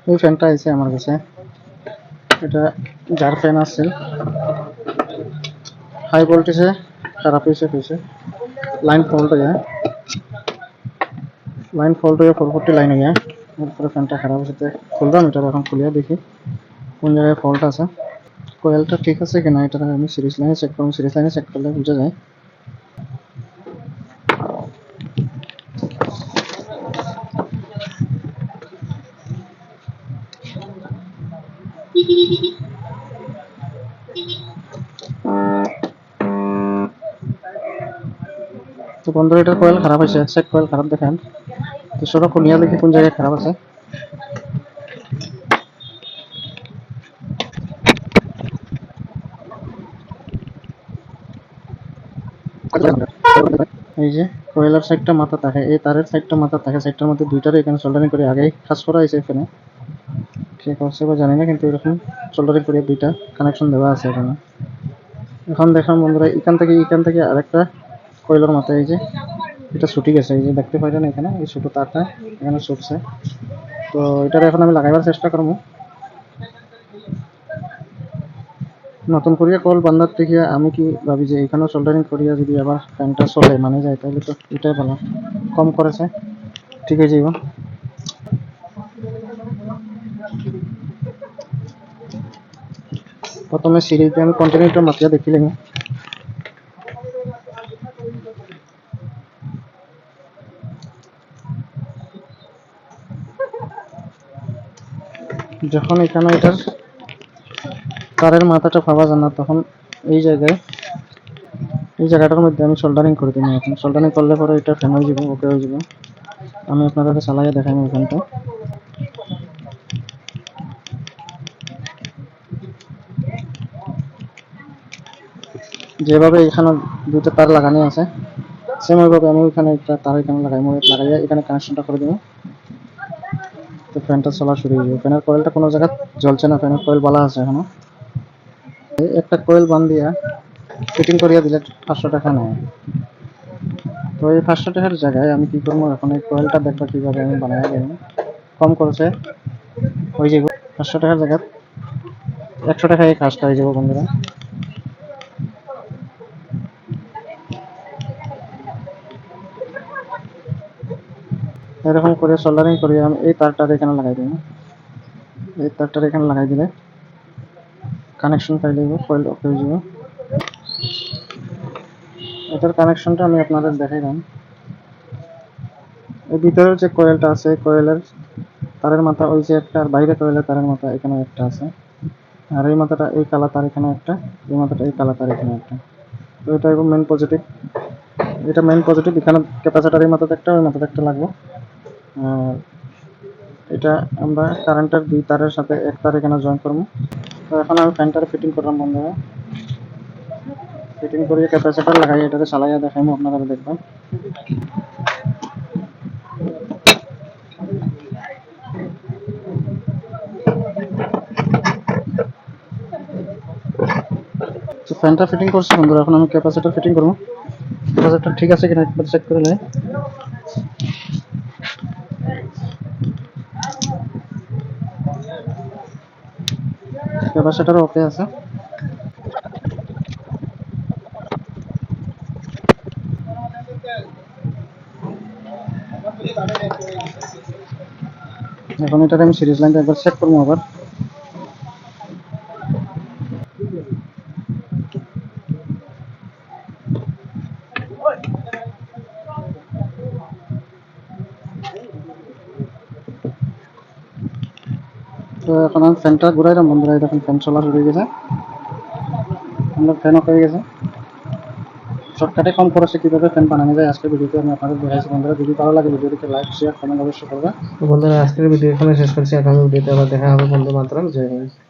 এই ফ্যানটা আছে আমার কাছে, এটা যার ফ্যান আছে হাই ভোল্টেজে খারাপ হয়েছে লাইন ফল্ট হয়ে ফোর ফোরটি লাইন হয়ে এরপরে ফ্যানটা খারাপ হয়েছে। খুললাম এটা, এখন খুলিয়া দেখি কোন জায়গায় ফল্ট আছে, কোয়েলটা ঠিক আছে কিনা এটা আমি সিরিজ লাইনে চেক করবো। সিরিজ লাইনে চেক করলে বুঝা যায়। তো বন্ধুরা এটার কোয়েল খারাপ হয়েছে, এক সাইড কোয়েল খারাপ দেখেন। তো সেটা খুলিয়া দেখি কোন জায়গায় খারাপ আছে। এই যে কোয়েলের সাইডটা মাথা থাকে, এই তারের সাইডটা মাথা থাকে, সাইডটার মধ্যে দুইটারে এখানে সোল্ডারিং করে আগেই কাজ করা হয়েছে। এখানে কে করছে বা জানি না, কিন্তু এরকম সোল্ডারিং করে দুইটা কানেকশন দেওয়া আছে এখানে। এখন দেখলাম বন্ধুরা এখান থেকে আরেকটা কোয়েলের মাথা, এই যে এটা ছুটি গেছে, এই যে দেখতে পাইলেন এখানে এই ছোট তারটা এখানে ছুটছে। তো এটার এখন আমি লাগাইবার চেষ্টা করবো। নতুন করিয়া কল বান্ধার থেকে আমি কি ভাবি যে এখানেও সোল্ডারিং করিয়া যদি আবার ফ্যানটা চলে মানে যায়, তাহলে তো এটাই ভালো। কম করেছে, ঠিক আছে। প্রথমে সিরিজে আমি কন্টিনিউটা মাত্রা দেখিলাম। যখন এখানে এটার তারের মাথাটা পাওয়া যায় না, তখন এই জায়গাটার মধ্যে আমি সোল্ডারিং করে দিই। এখন সোল্ডারিং করলে পরে এটা ফ্যান হয়ে যাবে, ওকে হয়ে যাবে। আমি আপনাদেরকে চালাইয়া দেখাই এখানটা। যেভাবে এখানে দুটো তার লাগানো আছে সেম ওইভাবে আমি ওইখানে একটা তার এখানে লাগাইয়া এখানে কানেকশনটা করে দেবো। তো ফ্যানটা চলা শুরু হয়ে যাবে। ফ্যানের কয়েলটা কোনো জায়গায় জ্বলছে না, ফ্যানের কয়েল বলা আছে এখনো। একটা কয়েল বান্ধিয়া ফিটিং করিয়া দিলে 500 টাকা নেয়। তো এই 500 টাকার জায়গায় আমি কি করবো, এখন এই কয়েলটা দেখবো কিভাবে আমি বানাই দেবো। কম খরচে ওই যে 500 টাকার জায়গায় 100 টাকায় কাজটা হয়ে যাবো বন্ধুরা। এরকম করে সোল্ডারিং করে আমি এই তারটার এখানে লাগাই দেবো। এই তারটার এখানে লাগাই দিলে কানেকশন পাই দেবো, কয়েল ওকে হয়ে যাবে। এটার কানেকশনটা আমি আপনাদের দেখাইলাম। এই ভিতরের যে কয়েলটা আছে, কয়েলের তারের মাথা ওই যে একটা, আর বাইরে কয়েলের তারের মাথা এখানে একটা আছে। আর এই মাথাটা এই কালা তার এখানে একটা, এই মাথাটা এই কালা তার এখানে একটা। তো এটা এবং মেন পজিটিভ, এটা মেন পজিটিভ। এখানে ক্যাপাসিটার এই মাথাতে একটা, ওই মাথাতে একটা লাগবে। আর এটা আমরা কারেন্টের দুই তারের সাথে এক তার এখানে জয়েন করবো। তো এখন আমি ফ্যানটারে ফিটিং করলাম বন্ধুরা। ফিটিং করিয়ে ক্যাপাসিটার লাগাই এটাতে চালাইয়া দেখাবো, আপনারা দেখবেন। তো ফ্যানটা ফিটিং করছি বন্ধুরা, এখন আমি ক্যাপাসিটার ফিটিং করবো। ক্যাপাসিটার ঠিক আছে কিনা একবার চেক করে নেই। ক্যাপাসিটার ওকে আছে। এখন এটাকে আমি সিরিজ লাইনটা একবার চেক করবো আবার। তো এখন আমি ফ্যানটা ঘুরাইলাম বন্ধুরা, এখন ফ্যান চলা শুরু হয়ে গেছে, আমাদের ফ্যান অফ হয়ে গেছে। শর্টকাটে কম খরচে কীভাবে ফ্যান বানানো যায় আজকের ভিডিওতে আমি আপনাদের দেখাইছি বন্ধুরা। যদি ভালো লাগে ভিডিওটিকে লাইক শেয়ার কমেন্ট অবশ্যই করবে। তো বন্ধুরা আজকের ভিডিও এখানে শেষ করছি, আগামী ভিডিওতে আবার দেখা হবে বন্ধু মাত্র। জয় হিন্দ।